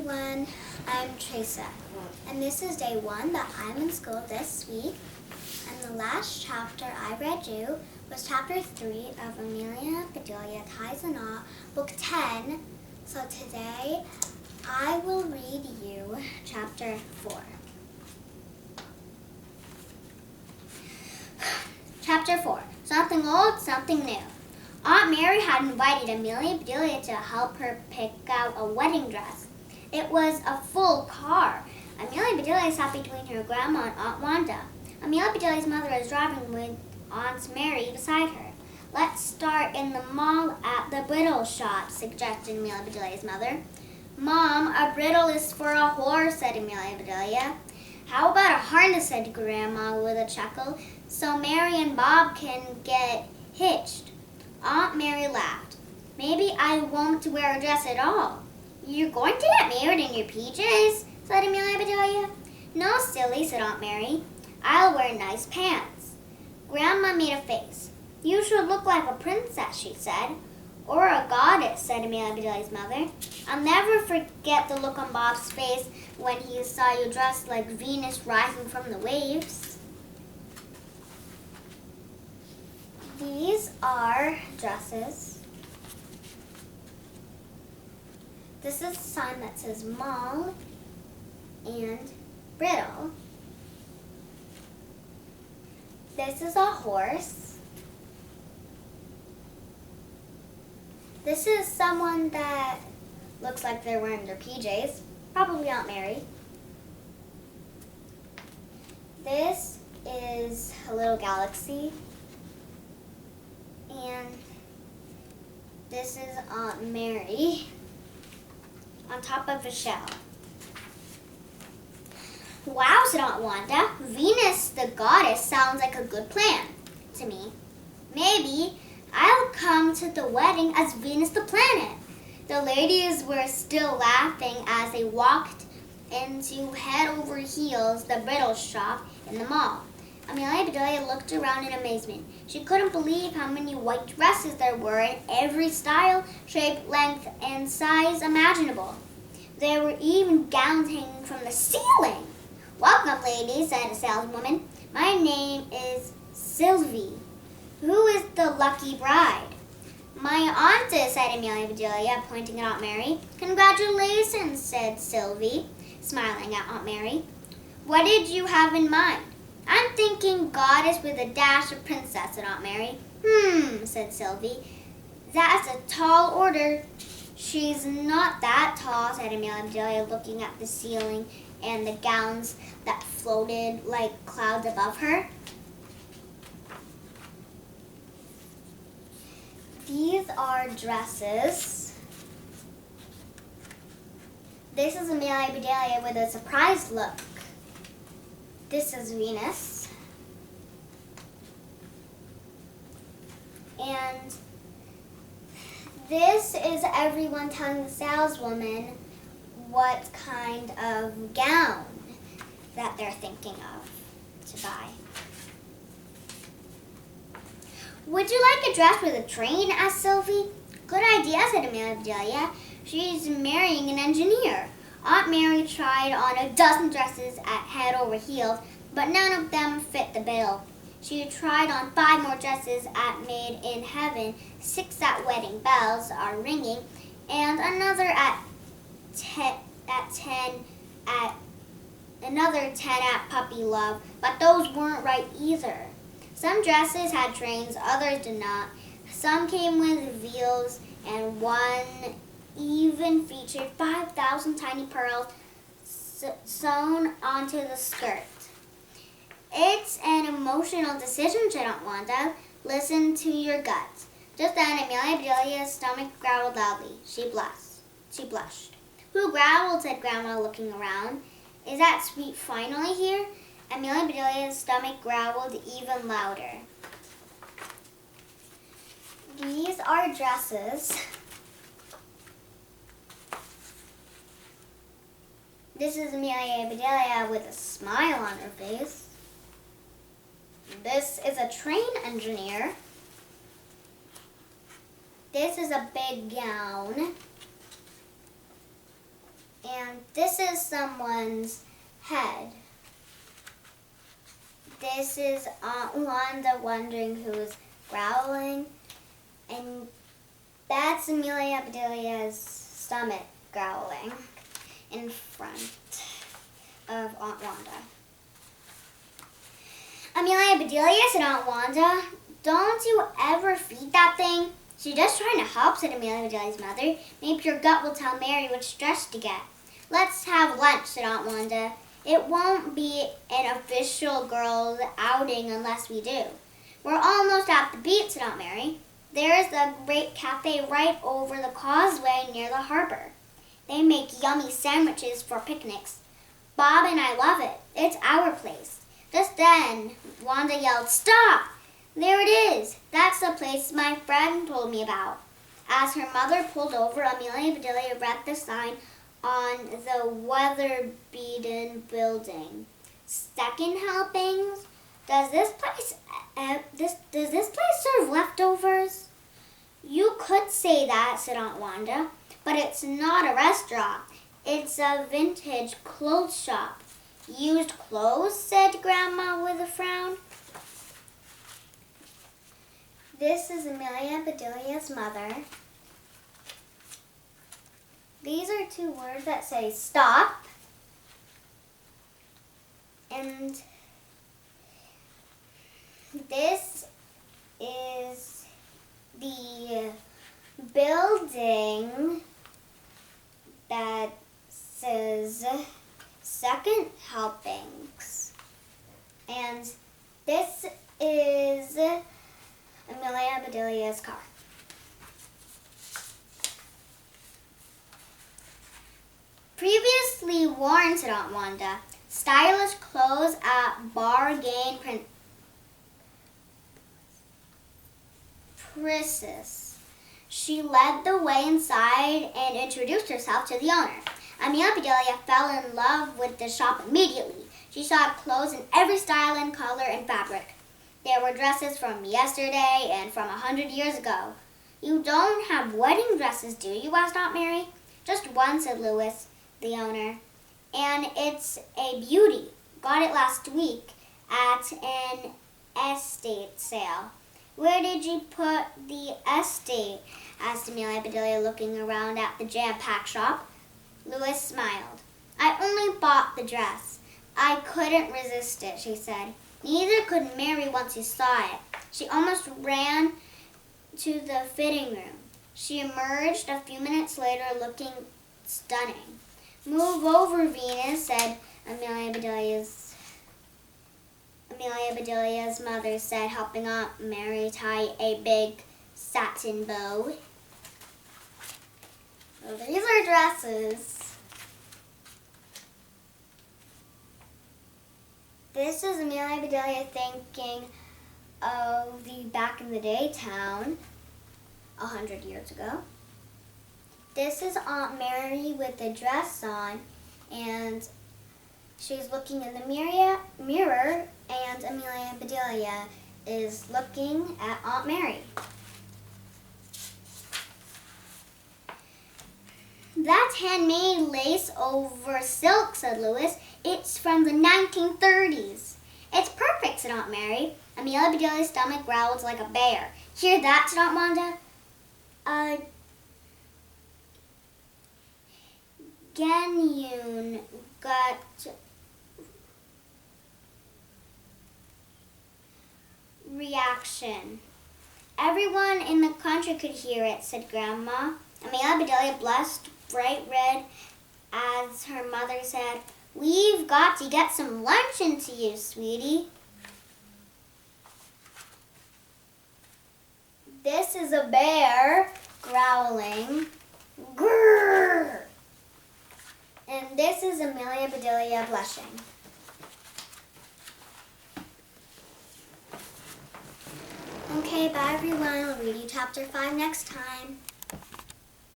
everyone, I'm Teresa, and this is day 1 that I'm in school this week, and the last chapter I read you was chapter 3 of Amelia, Bedelia Ties a Knot, book 10, so today I will read you chapter 4. Chapter 4, Something Old, Something New. Aunt Mary had invited Amelia and Bedelia to help her pick out a wedding dress. It was a full car. Amelia and Bedelia sat between her grandma and Aunt Wanda. Amelia and Bedelia's mother was driving with Aunt Mary beside her. Let's start in the mall at the bridle shop, suggested Amelia and Bedelia's mother. Mom, a bridle is for a horse, said Amelia and Bedelia. How about a harness, said Grandma with a chuckle, so Mary and Bob can get hitched. Aunt Mary laughed. Maybe I won't wear a dress at all. You're going to get married in your PJs, said Amelia and Bedelia. No, silly, said Aunt Mary. I'll wear nice pants. Grandma made a face. You should look like a princess, she said. Or a goddess, said Amelia and Bedelia's mother. I'll never forget the look on Bob's face when he saw you dressed like Venus rising from the waves. These are dresses. This is a sign that says mall and bridle. This is a horse. This is someone that looks like they're wearing their PJs, probably Aunt Mary. This is a little galaxy. And this is Aunt Mary on top of a shell. Wow, said Aunt Wanda. Venus the goddess sounds like a good plan to me. Maybe I'll come to the wedding as Venus the planet. The ladies were still laughing as they walked into head over heels the bridal shop in the mall. Amelia and Bedelia looked around in amazement. She couldn't believe how many white dresses there were in every style, shape, length, and size imaginable. There were even gowns hanging from the ceiling. Welcome, ladies, said a saleswoman. My name is Sylvie. Who is the lucky bride? My aunt is, said Amelia and Bedelia, pointing at Aunt Mary. Congratulations, said Sylvie, smiling at Aunt Mary. What did you have in mind? I'm thinking goddess with a dash of princess, said Aunt Mary. Said Sylvie. That's a tall order. She's not that tall, said Amelia and Bedelia, looking at the ceiling and the gowns that floated like clouds above her. These are dresses. This is Amelia and Bedelia with a surprised look. This is Venus. And this is everyone telling the saleswoman what kind of gown that they're thinking of to buy. Would you like a dress with a train? Asked Sylvie. Good idea, said Amelia and Bedelia. She's marrying an engineer. Aunt Mary tried on a dozen dresses at head over heels, but none of them fit the bill. She tried on 5 more dresses at Made in Heaven, 6 at Wedding Bells Are Ringing, and another at 10 at Puppy Love, but those weren't right either. Some dresses had trains, others did not. Some came with veils, and one even featured 5,000 tiny pearls sewn onto the skirt. It's an emotional decision, said Aunt Wanda. Listen to your guts. Just then, Amelia and Bedelia's stomach growled loudly. She blushed. Who growled? Said Grandma, looking around. Is that sweet finally here? Amelia and Bedelia's stomach growled even louder. These are dresses. This is Amelia and Bedelia with a smile on her face. This is a train engineer. This is a big gown. And this is someone's head. This is Aunt Wanda wondering who's growling. And that's Amelia Bedelia's stomach growling in front of Aunt Wanda. Amelia Bedelia said, Aunt Wanda, don't you ever feed that thing? She's just trying to help, said Amelia Bedelia's mother. Maybe your gut will tell Mary which dress to get. Let's have lunch, said Aunt Wanda. It won't be an official girls' outing unless we do. We're almost at the beach, said Aunt Mary. There's a great cafe right over the causeway near the harbor. They make yummy sandwiches for picnics. Bob and I love it. It's our place. Just then, Wanda yelled, Stop! There it is. That's the place my friend told me about. As her mother pulled over, Amelia Bedelia read the sign on the weather-beaten building. Second helpings? Does this place serve leftovers? You could say that, said Aunt Wanda, but it's not a restaurant. It's a vintage clothes shop. Used clothes, said Grandma with a frown. This is Amelia Bedelia's mother. These are two words that say stop. And this is the building that says second helpings. And this is Amelia Bedelia's car. Previously worn, said Aunt Wanda. Stylish clothes at Bargain Princess. She led the way inside and introduced herself to the owner. Amelia Bedelia fell in love with the shop immediately. She saw clothes in every style and color and fabric. There were dresses from yesterday and from 100 years ago. You don't have wedding dresses, do you? Asked Aunt Mary. Just one, said Louis, the owner. And it's a beauty. Got it last week at an estate sale. Where did you put the estate? Asked Amelia Bedelia, looking around at the jam-packed shop. Louis smiled. I only bought the dress. I couldn't resist it, she said. Neither could Mary once she saw it. She almost ran to the fitting room. She emerged a few minutes later looking stunning. Move over, Venus, said Amelia Bedelia's mother said, helping Aunt Mary tie a big satin bow. So these are dresses. This is Amelia Bedelia thinking of the back in the day town 100 years ago. This is Aunt Mary with the dress on, and she's looking in the mirror, and Amelia Bedelia is looking at Aunt Mary. That's handmade lace over silk, said Louis. It's from the 1930s. It's perfect, said Aunt Mary. Amelia Bedelia's stomach growled like a bear. Hear that, said Aunt Wanda. Genuine gut reaction. Everyone in the country could hear it, said Grandma. Amelia Bedelia blushed bright red as her mother said, We've got to get some lunch into you, sweetie. This is a bear growling. Grrr! And this is Amelia Bedelia blushing. Okay, bye everyone. We'll read you chapter 5 next time.